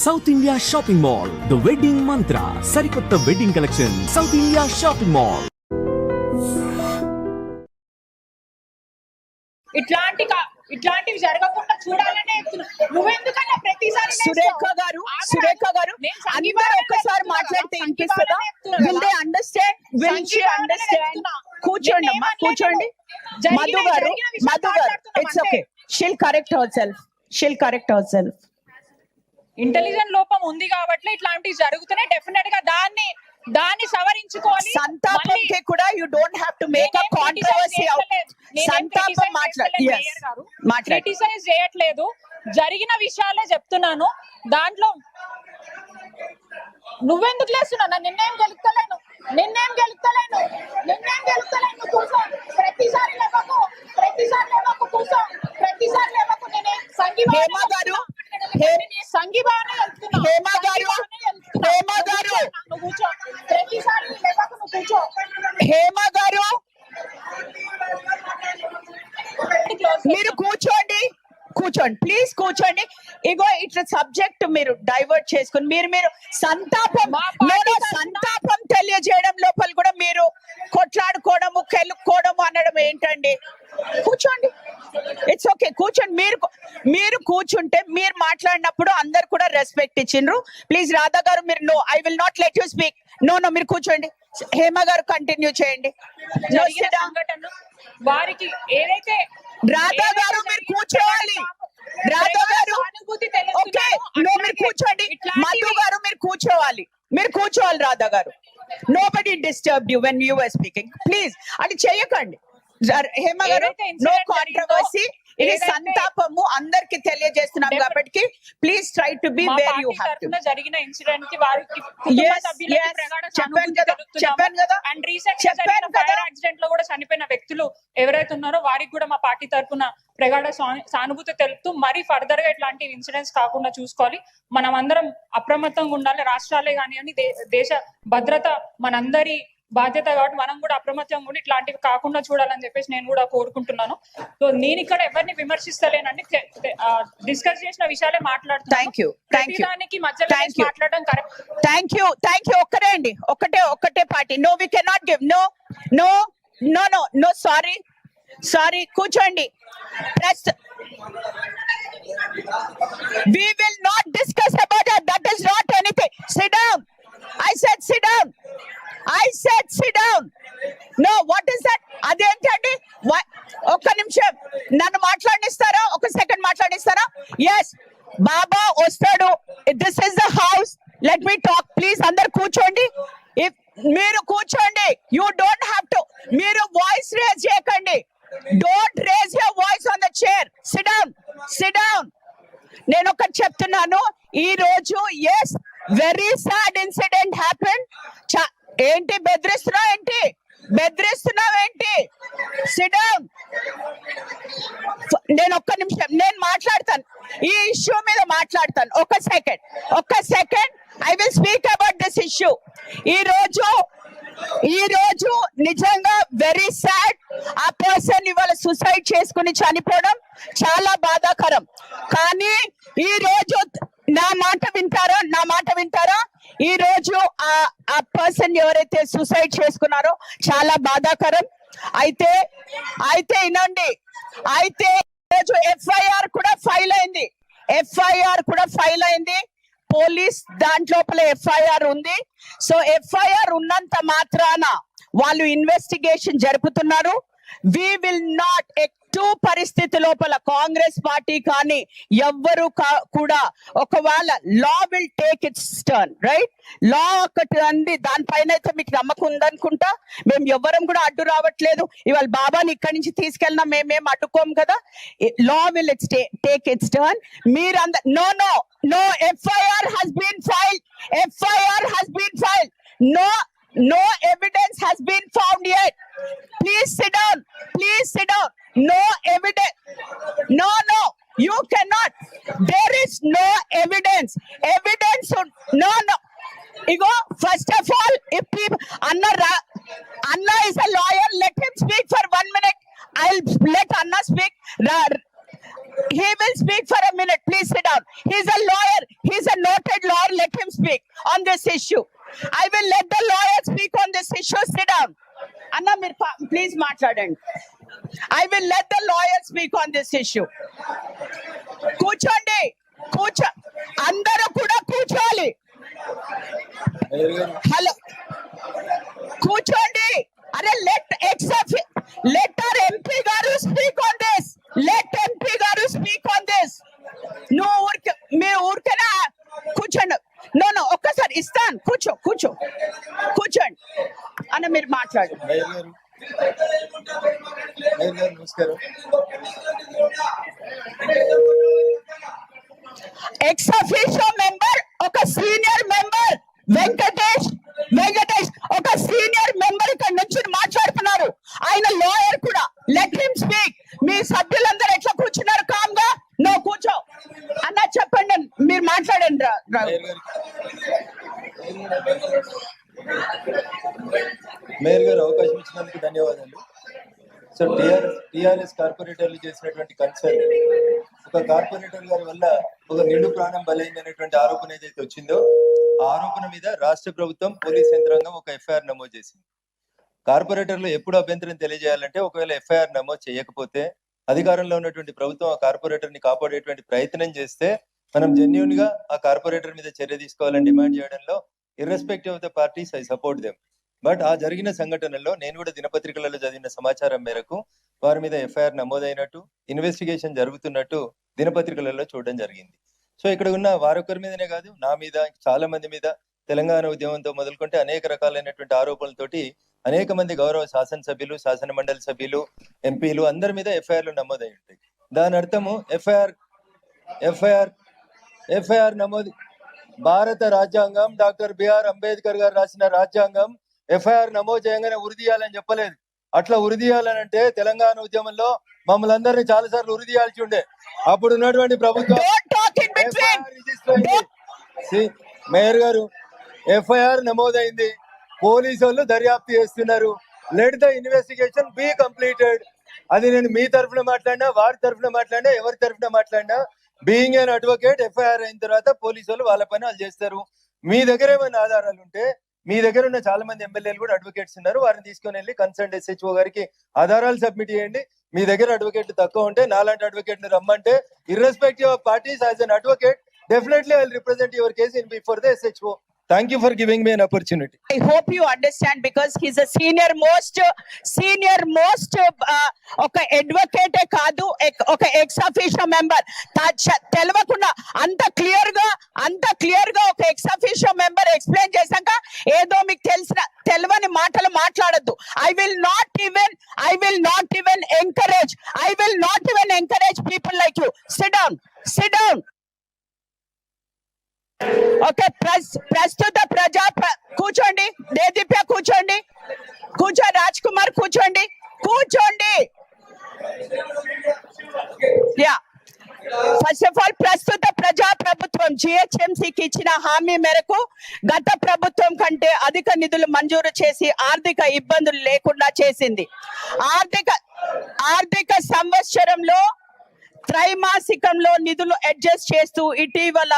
South India shopping mall, the wedding మంత్ర, సరికొత్త wedding collection, south India shopping mall. ఇట్లాంటివి జరగకుండా చూడాలనే నువ్వెందుకన్నా ప్రతిసారి సురేఖ గారు అందరూ ఒక్కసారి మాట్లాడితే వినిపిస్తుందా? Will they understand? Will she understand? కూర్చోండి అమ్మా, కూర్చోండి. మధు గారు it's okay, she'll correct her self. Intelligent లోపం ఉంది కాబట్టి ఇట్లాంటివి జరుగుతున్నాయి. డెఫినెట్ గా దాన్ని సవరించుకోవాలి. సంతాపంకి కూడా you don't have to make a controversy out. సంతాపం క్రిటిసైజ్ చేయట్లేదు, జరిగిన విషయాలే చెప్తున్నాను. దాంట్లో నువ్వెందుకు లేస్తున్నా? నిన్నేం గెలుస్తలేను. కూర్చో, ప్రతిసారి లేవకు కూర్చో, ప్రతిసారి లేవకు. నేనే హేమ గారు మీరు కూర్చోండి, ప్లీజ్ కూర్చోండి. ఇగో ఇట్లా సబ్జెక్ట్ మీరు డైవర్ట్ చేసుకుని మీరు సంతాపం తెలియజేయడం లోపల కూడా మీరు కొట్లాడుకోవడము, కెలుక్కోవడము అనడం ఏంటండి? కూర్చోండి, ఇట్స్ ఓకే, కూర్చోండి. మీరు కూర్చుంటే మీరు మాట్లాడినప్పుడు అందరు కూడా రెస్పెక్ట్ ఇచ్చిండ్రు. ప్లీజ్ రాధా గారు మీరు no, I will not let you speak. No మీరు కూర్చోండి. హేమ గారు కంటిన్యూ చేయండి. వారికి ఏదైతే రాధా గారు మీరు కూర్చోవాలి. రాధా గారు ఓకే, నో మీరు కూర్చోండి. మధు గారు మీరు కూర్చోవాలి. రాధా గారు, nobody disturbed you when you were speaking. Please అది చేయకండి. హేమ గారు, నో కాంట్రవర్సీ. ఇది సంతాపము అందరికి తెలియజేస్తున్నాం కాబట్టి please try to be where you have to. జరిగిన ఇన్సిడెంట్ కి వారికి చెప్పాను కదా. అండ్ రీసెంట్ గా జరిగిన ఫైర్ యాక్సిడెంట్ లో కూడా చనిపోయిన వ్యక్తులు ఎవరైతే ఉన్నారో వారికి కూడా మా పార్టీ తరఫున ప్రగాఢ సానుభూతి తెలుపుతూ మరి ఫర్దర్ గా ఇట్లాంటి ఇన్సిడెంట్స్ కాకుండా చూసుకోవాలి. మనం అందరం అప్రమత్తంగా ఉండాలి. రాష్ట్రాలే కానివ్వండి, దేశ భద్రత మనందరి బాధ్యత కాబట్టి మనం కూడా అప్రమత్తంగా ఉండి ఇట్లాంటివి కాకుండా చూడాలని చెప్పేసి నేను కూడా కోరుకుంటున్నాను. సో నేను ఇక్కడ ఎవరిని విమర్శిస్తలేనండి, డిస్కస్ చేసిన విషయాలే మాట్లాడుతున్నాను. దానికి మధ్యలో మాట్లాడడం కరెక్ట్. Thank you. ఒక్కరే అండి, ఒక్కటే party. No we cannot give. No sorry కూర్చోండి. Press we will not discuss about that is not anything. Sit down. I said sit down. No, what is that? అదేంటండి? ఒక్క నిమిషం నన్ను మాట్లాడిస్తారా? ఒక సెకండ్ మాట్లాడిస్తారా? ఎస్, బాబా వస్తాడు. This is the house, let me talk. Please అందరు కూర్చోండి. మీరు కూర్చోండి. You don't have to. మీరు వాయిస్ రేజ్ చేయకండి. Don't raise your voice on the chair. Sit down. నేను ఒకటి చెప్తున్నాను. ఈ రోజు yes, very sad incident happen. ఏంటి బెదిరిస్తున్నావు ఏంటి? Sit down. నేను ఒక్క నిమిషం నేను మాట్లాడతాను, ఈ ఇష్యూ మీద మాట్లాడతాను. ఒక్క second I will speak about this issue. ఈ రోజు నిజంగా వెరీ సాడ్. ఆ పర్సన్ ఇవాళ సూసైడ్ చేసుకుని చనిపోవడం చాలా బాధాకరం. కానీ ఈ రోజు నా మాట వింటారా? ఈ రోజు ఆ పర్సన్ ఎవరైతే సూసైడ్ చేసుకున్నారో చాలా బాధాకరం. అయితే వినండి, అయితే ఈరోజు ఎఫ్ఐఆర్ కూడా ఫైల్ అయింది. పోలీస్ దాంట్లోపల ఎఫ్ఐఆర్ ఉంది. సో ఎఫ్ఐఆర్ ఉన్నంత మాత్రాన వాళ్ళు ఇన్వెస్టిగేషన్ జరుపుతున్నారు. వి విల్ నాట్ ఎటు పరిస్థితి లోపల కాంగ్రెస్ పార్టీ కానీ ఎవ్వరు కూడా, ఒకవేళ law will take its turn, right? Law ఒకటి అంది, దానిపైన అయితే మీకు నమ్మకం ఉందనుకుంటా. మేము ఎవ్వరం కూడా అడ్డు రావట్లేదు. ఇవాళ బాబాని ఇక్కడి నుంచి తీసుకెళ్ళినా మేమేం అడ్డుకోం కదా. లా విల్ టేక్ ఇట్స్ టర్న్. మీరందరూ no FIR has been filed. No evidence has been found yet. Please sit down. No evidence. No, you cannot. There is no evidence. No. Igo, first of all, if Anna is a lawyer, let him speak for 1 minute. I'll let Anna speak. He will speak for a minute. Please sit down. He's a lawyer. He's a noted lawyer. Let him speak on this issue. I will let the lawyer speak on this issue. Sit down. Anna, please మాట్లాడండి. I will let the lawyer speak on this issue. కూర్చోండి. అందరూ కూడా కూర్చోవాలి. Hello, కూర్చోండి. అరే let our MP గారు speak on this. let MP గారు speak on this. మీ ఊరికేనా కూర్చోండి. నో ఒక్కసారి ఇస్తాను. కూర్చోండి అన్న, మీరు మాట్లాడు. నమస్కారం. ఎక్స్ అఫీషియో మెంబర్, ఒక సీనియర్ మెంబర్ వెంకటేష్ ఒక సీనియర్ మెంబర్ ఇక్కడ నుంచి మాట్లాడుతున్నారు. ఆయన లాయర్ కూడా. Let him speak. మీ సభ్యులందరూ ఎట్లా కూర్చున్నారు కామ్ గా? నో, కూర్చో అన్న. చెప్పండి, మీరు మాట్లాడండి. మేయర్ గారు అవకాశం ఇచ్చినందుకు ధన్యవాదాలు. సో టిఆర్ఎస్ కార్పొరేటర్లు చేసినటువంటి కన్సర్న్, ఒక కార్పొరేటర్ గారి వల్ల ఒక నిండు ప్రాణం బలైంది అనేటువంటి ఆరోపణ ఏదైతే వచ్చిందో, ఆ ఆరోపణ మీద రాష్ట్ర ప్రభుత్వం పోలీస్ యంత్రాంగం ఒక ఎఫ్ఐఆర్ నమోదు చేసింది. కార్పొరేటర్లు ఎప్పుడు అభ్యంతరం తెలియజేయాలంటే, ఒకవేళ ఎఫ్ఐఆర్ నమోదు చేయకపోతే అధికారంలో ఉన్నటువంటి ప్రభుత్వం ఆ కార్పొరేటర్ ని కాపాడేటువంటి ప్రయత్నం చేస్తే మనం జెన్యూన్ గా ఆ కార్పొరేటర్ మీద చర్య తీసుకోవాలని డిమాండ్ చేయడంలో irrespective of the parties I support them. But ఆ జరిగిన సంఘటనలో నేను కూడా దినపత్రికలలో చదివిన సమాచారం మేరకు వారి మీద ఎఫ్ఐఆర్ నమోదైనట్టు, ఇన్వెస్టిగేషన్ జరుగుతున్నట్టు దినపత్రికలలో చూడడం జరిగింది. సో ఇక్కడ ఉన్న వారొక్కరి మీదనే కాదు, నా మీద, చాలా మంది మీద, తెలంగాణ ఉద్యమంతో మొదలుకుంటే అనేక రకాలైనటువంటి ఆరోపణలతోటి అనేక మంది గౌరవ శాసనసభ్యులు, శాసన మండలి సభ్యులు, ఎంపీలు అందరి మీద ఎఫ్ఐఆర్లు నమోదై ఉంటాయి. దాని అర్థము ఎఫ్ఐఆర్ నమోదు. భారత రాజ్యాంగం, డాక్టర్ బిఆర్ అంబేద్కర్ గారు రాసిన రాజ్యాంగం ఎఫ్ఐఆర్ నమోదు చేయగానే ఉరిదీయాలని చెప్పలేదు. అట్లా ఉరిదీయాలని అంటే తెలంగాణ ఉద్యమంలో మమ్మల్ని అందరినీ చాలా సార్లు ఉరిదీయాల్సి ఉండే. అప్పుడు ఉన్నటువంటి ప్రభుత్వం మేయర్ గారు ఎఫ్ఐఆర్ నమోదైంది, పోలీసు వాళ్ళు దర్యాప్తు చేస్తున్నారు. Let the investigation be completed. అది నేను మీ తరఫున మాట్లాడినా, వారి తరఫున మాట్లాడినా, ఎవరి తరఫున మాట్లాడినా, బీయింగ్ అన్ అడ్వకేట్, ఎఫ్ఐఆర్ అయిన తర్వాత పోలీసు వాళ్ళు వాళ్ళ పని వాళ్ళు చేస్తారు. మీ దగ్గర ఏమైనా ఆధారాలు ఉంటే, మీ దగ్గర ఉన్న చాలా మంది ఎమ్మెల్యేలు కూడా అడ్వకేట్స్ ఉన్నారు, వారిని తీసుకొని వెళ్ళి కన్సర్న్ ఎస్హెచ్ఓ గారికి ఆధారాలు సబ్మిట్ చేయండి. మీ దగ్గర అడ్వకేట్లు తక్కువ ఉంటే నాలాంటి అడ్వకేట్ ని రమ్మంటే, irrespective of parties, as an advocate definitely I will represent your case in before the SHO. Thank you for giving me an opportunity. I hope you understand, because he's a senior most ఒక advocate కాదు, ఒక ex officio member. తెలవకుండా అంత clear గా ఒక ex officio member explain చేశాక ఏదో మీకు తెలియని మాటలు మాట్లాడద్దు. I will not even encourage people like you. Sit down. Okay, ప్రస్తుత కూర్చోండి. దేదీప్య కూర్చోండి. రాజ్ కుమార్ కూర్చోండి. యా, ఫస్ట్ ఆఫ్ ఆల్, ప్రస్తుత ప్రజాప్రభుత్వం జిహెచ్ఎంసీకి ఇచ్చిన హామీ మేరకు గత ప్రభుత్వం కంటే అధిక నిధులు మంజూరు చేసి ఆర్థిక ఇబ్బందులు లేకుండా చేసింది. ఆర్థిక సంవత్సరంలో త్రైమాసికంలో నిధులు అడ్జస్ట్ చేస్తూ ఇటీవల